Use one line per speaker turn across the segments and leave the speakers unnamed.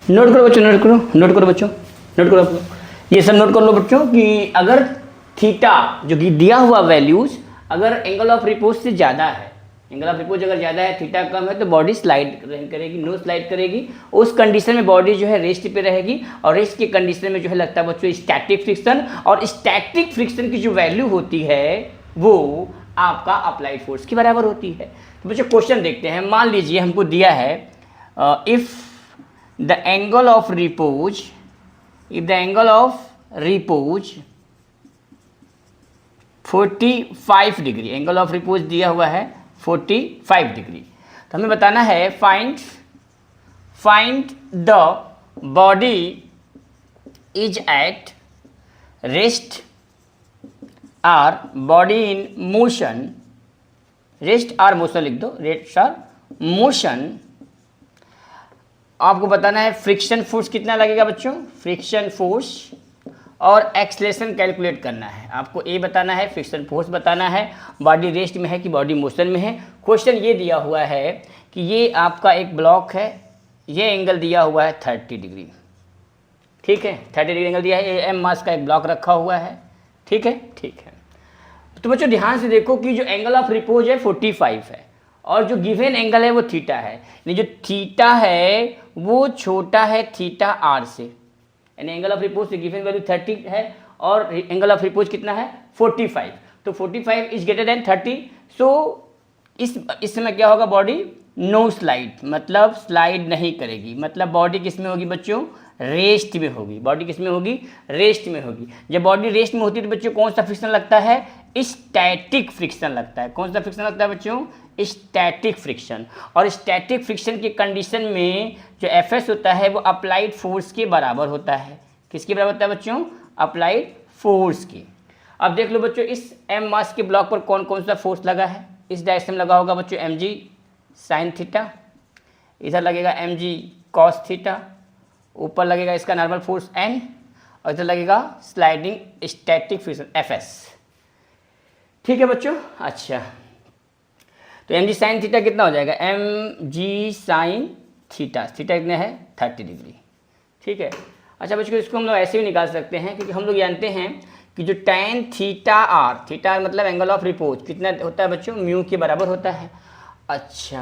Note करो बच्चों, note करो, नोट करो बच्चों, नोट करो। ये सब नोट कर लो बच्चों कि अगर थीटा जो कि दिया हुआ वैल्यूज अगर एंगल ऑफ रिपोज से ज़्यादा है, एंगल ऑफ रिपोज अगर ज़्यादा है, थीटा कम है, तो बॉडी स्लाइड करेगी, नो स्लाइड करेगी। उस कंडीशन में बॉडी जो है रेस्ट पे रहेगी, और रेस्ट की कंडीशन में जो है लगता है बच्चों स्टैटिक फ्रिक्शन, और स्टैटिक फ्रिक्शन की जो वैल्यू होती है वो आपका अप्लाइड फोर्स की बराबर होती है। तो बच्चों क्वेश्चन देखते हैं। मान लीजिए हमको दिया है if the angle of repose, if the angle of repose 45 degree, angle of repose दिया हुआ है 45 डिग्री, तो हमें बताना है find the body is at rest our body in motion, rest R motion लिख दो, रेस्ट आर मोशन। आपको बताना है फ्रिक्शन फोर्स कितना लगेगा बच्चों, फ्रिक्शन फोर्स, और एक्सलेशन कैलकुलेट करना है। आपको ए बताना है, फ्रिक्शन फोर्स बताना है, बॉडी रेस्ट में है कि बॉडी मोशन में है। क्वेश्चन ये दिया हुआ है कि ये आपका एक ब्लॉक है, ये एंगल दिया हुआ है 30 डिग्री, ठीक है, 30 डिग्री एंगल दिया है, एम मास का एक ब्लॉक रखा हुआ है, ठीक है, ठीक है। तो बच्चों ध्यान से देखो कि जो एंगल ऑफ रिपोज है 45 है, और जो गिवन एंगल है वो थीटा है, यानी जो थीटा है वो छोटा है थीटा आर से, यानी एंगल ऑफ रिपोज से गिवन वैल्यू 30 है और एंगल ऑफ रिपोज कितना है 45, तो 45 इज ग्रेटर देन 30। सो इस समय क्या होगा, बॉडी नो स्लाइड, मतलब स्लाइड नहीं करेगी, मतलब बॉडी किस में होगी बच्चों, रेस्ट में होगी। बॉडी किस में होगी, रेस्ट में होगी। जब बॉडी रेस्ट में होती है तो बच्चों कौन सा फ्रिक्शन लगता है, स्टैटिक फ्रिक्शन लगता है। कौन सा फ्रिक्शन लगता है बच्चों, स्टैटिक फ्रिक्शन। और स्टैटिक फ्रिक्शन की कंडीशन में जो एफएस होता है वो अप्लाइड फोर्स के बराबर होता है। किसके बराबर होता है बच्चों, अप्लाइड फोर्स की। अब देख लो बच्चों इस एम मास के ब्लॉक पर कौन कौन सा फोर्स लगा है। इस डायरेक्शन में लगा होगा बच्चों एम जी साइन थीटा, इधर लगेगा एम जी कॉस थीटा, ऊपर लगेगा इसका नॉर्मल फोर्स एन, और इधर लगेगा sliding static friction F S. ठीक है बच्चों, अच्छा तो एम जी साइन थीटा कितना हो जाएगा, m g sine theta, theta कितना है 30 डिग्री, ठीक है। अच्छा बच्चों इसको हम लोग ऐसे भी निकाल सकते हैं, क्योंकि हम लोग जानते हैं कि जो tan थीटा आर, थीटा मतलब एंगल ऑफ रिपोज कितना होता है बच्चों, म्यू के बराबर होता है। अच्छा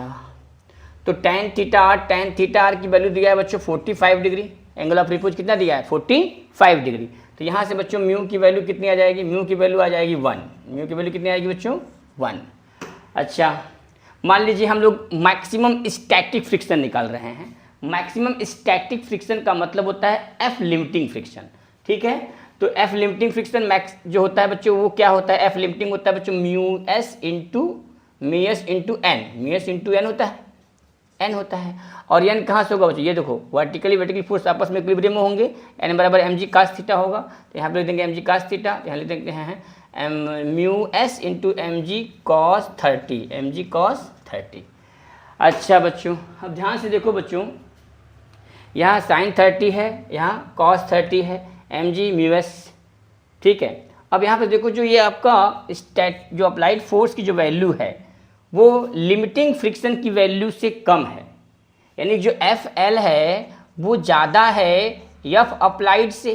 तो tan थीटा आर की वैल्यू दिया है बच्चों 45 डिग्री, एंगल ऑफ रिपोज कितना दिया है 45 डिग्री। तो यहाँ से बच्चों म्यू की वैल्यू कितनी आ जाएगी, म्यू की वैल्यू आ जाएगी 1, म्यू की वैल्यू कितनी आएगी बच्चों 1। अच्छा मान लीजिए हम लोग मैक्सिमम स्टैटिक फ्रिक्शन निकाल रहे हैं। मैक्सिमम स्टैटिक फ्रिक्शन का मतलब होता है एफ लिमिटिंग फ्रिक्शन, ठीक है। तो एफ लिमिटिंग फ्रिक्शन मैक्स जो होता है बच्चों वो क्या होता है, एफ लिमिटिंग होता है बच्चों mu s into n, mu s into n होता है, एन होता है। और एन कहाँ से होगा बच्चों, ये देखो वर्टिकली फोर्स आपस में इक्विलिब्रियम में होंगे, एन बराबर एम जी कास थीटा होगा, तो यहाँ पे लिख देंगे एम जी कास थीटा, यहाँ लिख देते हैं mu s into m g cos 30, m g cos 30। अच्छा बच्चों अब ध्यान से देखो बच्चों, यहाँ साइन 30 है, यहाँ कॉस 30 है, एम जी म्यू एस, ठीक है। अब यहाँ पे देखो जो ये आपका जो अप्लाइड फोर्स की जो वैल्यू है वो लिमिटिंग फ्रिक्शन की वैल्यू से कम है, यानी जो एफ एल है वो ज़्यादा है एफ अप्लाइड से,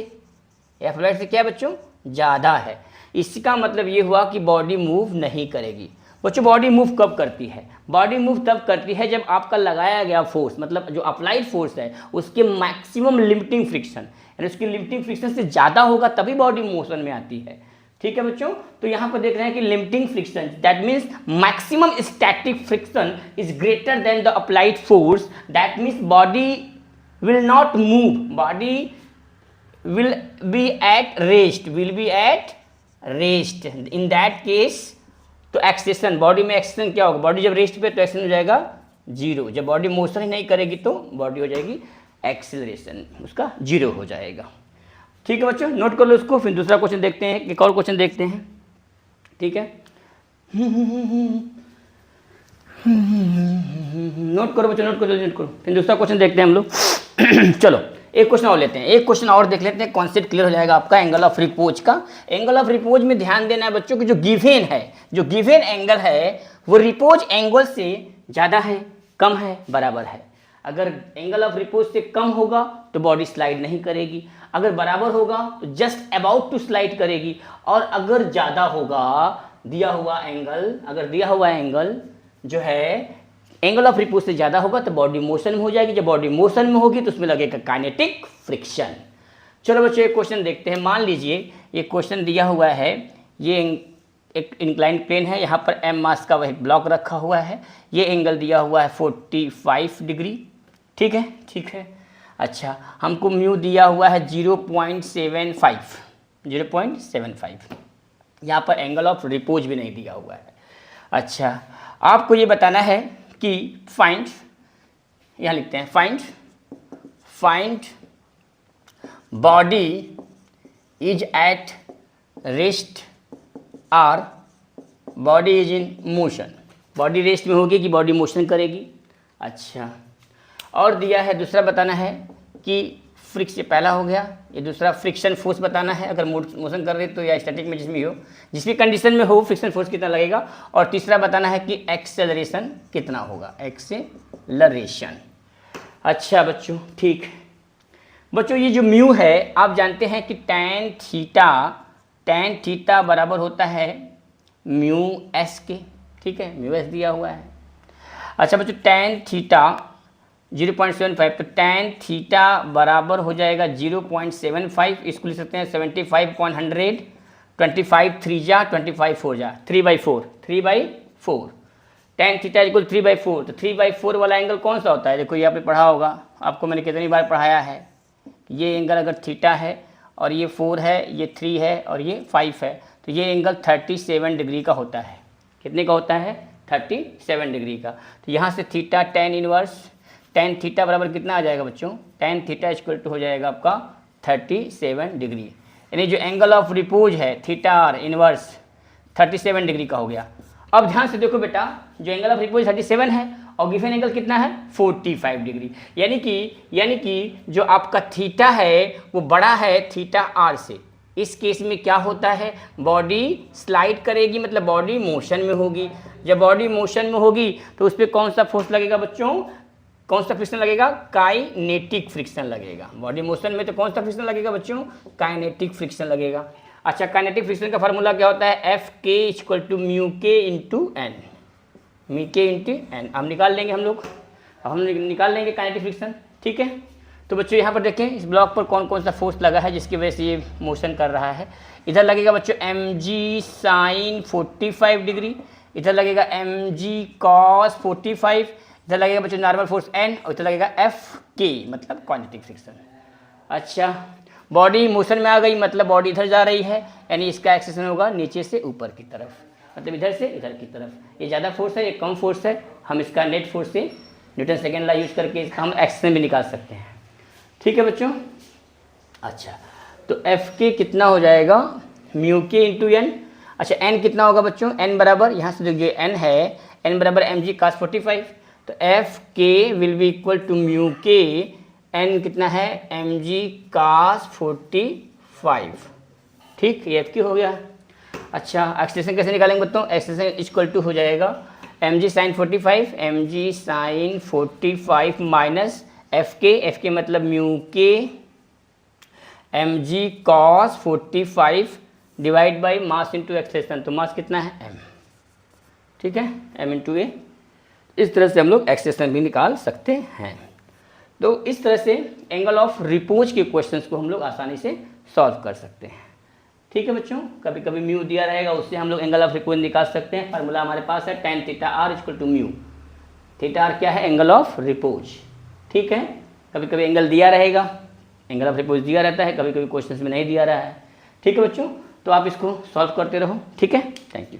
एफ अप्लाइड से क्या बच्चों ज़्यादा है। इसका मतलब ये हुआ कि बॉडी मूव नहीं करेगी। बच्चों बॉडी मूव कब करती है, बॉडी मूव तब करती है जब आपका लगाया गया फोर्स, मतलब जो अप्लाइड फोर्स है उसके मैक्सिमम लिमिटिंग फ्रिक्शन, यानी उसकी लिमिटिंग फ्रिक्शन से ज़्यादा होगा तभी बॉडी मोशन में आती है, ठीक है बच्चों। तो यहाँ पर देख रहे हैं कि limiting friction that means maximum static friction is greater than the applied force, that means body will not move, body will be at rest, in that case तो एक्सेशन, बॉडी में एक्सेशन क्या होगा, बॉडी जब rest पे तो accession हो जाएगा 0, जब बॉडी मोशन ही नहीं करेगी तो बॉडी हो जाएगी एक्सेलरेशन, उसका 0 हो जाएगा, ठीक है बच्चों। नोट कर लो इसको, फिर दूसरा क्वेश्चन देखते हैं, एक और क्वेश्चन देखते हैं, ठीक है। नोट करो बच्चों, नोट करो, फिर दूसरा क्वेश्चन देखते हैं हम लोग। चलो एक क्वेश्चन और लेते हैं, एक क्वेश्चन और देख लेते हैं, कॉन्सेप्ट क्लियर हो जाएगा आपका एंगल ऑफ रिपोज का। एंगल ऑफ रिपोज में ध्यान देना है बच्चों कि जो गिवन है, जो गिवन एंगल है वो रिपोज एंगल से ज़्यादा है, कम है, बराबर है। अगर एंगल ऑफ रिपोज से कम होगा तो बॉडी स्लाइड नहीं करेगी, अगर बराबर होगा तो जस्ट अबाउट टू स्लाइड करेगी, और अगर ज़्यादा होगा दिया हुआ एंगल, अगर दिया हुआ एंगल जो है एंगल ऑफ रिपोज से ज़्यादा होगा तो बॉडी मोशन में हो जाएगी, जब बॉडी मोशन में होगी तो उसमें लगेगा काइनेटिक फ्रिक्शन। चलो बच्चों एक क्वेश्चन देखते हैं। मान लीजिए ये क्वेश्चन दिया हुआ है, ये एक इंक्लाइंड प्लेन है, यहाँ पर m मास का वह ब्लॉक रखा हुआ है, ये एंगल दिया हुआ है 45 डिग्री, ठीक है, ठीक है। अच्छा, हमको म्यू दिया हुआ है 0.75, यहाँ पर एंगल ऑफ रिपोज भी नहीं दिया हुआ है। अच्छा, आपको ये बताना है कि फाइंड, यहाँ लिखते हैं find body is at rest our body is in motion, body rest में होगी कि बॉडी मोशन करेगी। अच्छा, और दिया है दूसरा बताना है कि फ्रिक्शन, पहला हो गया, ये दूसरा फ्रिक्शन फोर्स बताना है, अगर मोशन कर रहे तो या स्टैटिक में जिसमें हो, जिस भी कंडीशन में हो फ्रिक्शन फोर्स कितना लगेगा, और तीसरा बताना है कि एक्सेलरेशन कितना होगा, एक्सेलरेशन। अच्छा बच्चों, ठीक बच्चों, ये जो म्यू है आप जानते हैं कि tan थीटा बराबर होता है म्यू एस के, ठीक है, म्यू एस दिया हुआ है। अच्छा बच्चों, tan थीटा 0.75, तो tan थीटा बराबर हो जाएगा 0.75, इसको लिख सकते हैं 75/100, 25 3 जा 25 4 जा 3/4, tan थीटा इक्वल 3/4, तो 3/4 वाला एंगल कौन सा होता है? देखो ये आपने पढ़ा होगा, आपको मैंने कितनी बार पढ़ाया है, ये एंगल अगर थीटा है और ये 4 है, ये 3 है और ये 5 है, तो ये एंगल 37 डिग्री का होता है। कितने का होता है? 37 डिग्री का। तो यहाँ से theta tan inverse, tan theta बराबर कितना आ जाएगा बच्चों? tan थीटा इक्वल टू हो जाएगा आपका 37 डिग्री, यानी जो एंगल ऑफ रिपोज है थीटा आर इनवर्स 37 डिग्री का हो गया। अब ध्यान से देखो बेटा, जो एंगल ऑफ रिपोज 37 है और गिवन एंगल कितना है? 45 डिग्री, यानी कि जो आपका थीटा है वो बड़ा है थीटा आर से। इस केस में क्या होता है? बॉडी स्लाइड करेगी, मतलब बॉडी मोशन में होगी। जब बॉडी मोशन में होगी तो उस पर कौन सा फोर्स लगेगा बच्चों? कौन सा फ्रिक्शन लगेगा? काइनेटिक फ्रिक्शन लगेगा। बॉडी मोशन में तो कौन सा फ्रिक्शन लगेगा बच्चों? काइनेटिक फ्रिक्शन लगेगा। अच्छा, काइनेटिक फ्रिक्शन का फार्मूला क्या होता है? एफ के इक्वल टू म्यू के इंटू एन, म्यू के इंटू एन। अब निकाल लेंगे हम लोग, अब हम निकाल लेंगे काइनेटिक फ्रिक्शन, ठीक है। तो बच्चों यहाँ पर देखें इस ब्लॉक पर कौन कौन सा फोर्स लगा है जिसकी वजह से ये मोशन कर रहा है। इधर लगेगा बच्चों mg साइन 45 डिग्री, इधर लगेगा mg cos 45, इधर लगेगा बच्चों नॉर्मल फोर्स n, और इधर लगेगा एफ के, मतलब काइनेटिक फ्रिक्शन। अच्छा, बॉडी मोशन में आ गई, मतलब बॉडी इधर जा रही है, यानी इसका एक्सेशन होगा नीचे से ऊपर की तरफ, मतलब इधर से इधर की तरफ। ये ज़्यादा फोर्स है, ये कम फोर्स है, हम इसका नेट फोर्स से न्यूटन सेकेंड लॉ यूज़ करके इसका हम एक्सेशन भी निकाल सकते हैं, ठीक है बच्चों। अच्छा, तो एफ के कितना हो जाएगा? म्यू के इंटू एन। अच्छा, एन कितना होगा बच्चों? एन बराबर, यहाँ से जो एन है, एन बराबर mg cos 45, तो f k will be equal to mu k, n कितना है? mg cos 45, ठीक, ये एफ की हो गया। अच्छा, एक्सप्रेशन कैसे निकालेंगे बच्चों? एक्सप्रेशन इक्वल टू हो जाएगा mg sin 45 माइनस एफ के मतलब म्यू के mg cos 45 divide by mass into acceleration, तो मास कितना है? m, ठीक है, m इंटू ए। इस तरह से हम लोग एक्सेलेरेशन भी निकाल सकते हैं। तो इस तरह से एंगल ऑफ रिपोज के क्वेश्चंस को हम लोग आसानी से सॉल्व कर सकते हैं, ठीक है बच्चों। कभी कभी म्यू दिया रहेगा, उससे हम लोग एंगल ऑफ रिपोज निकाल सकते हैं। फार्मूला हमारे पास है tan theta R equal to mu, theta R क्या है? एंगल ऑफ रिपोज, ठीक है। कभी कभी एंगल दिया रहेगा, एंगल ऑफ रिपोज दिया रहता है, कभी कभी क्वेश्चंस में नहीं दिया रहा है, ठीक है बच्चों। तो आप इसको सॉल्व करते रहो, ठीक है। Thank you.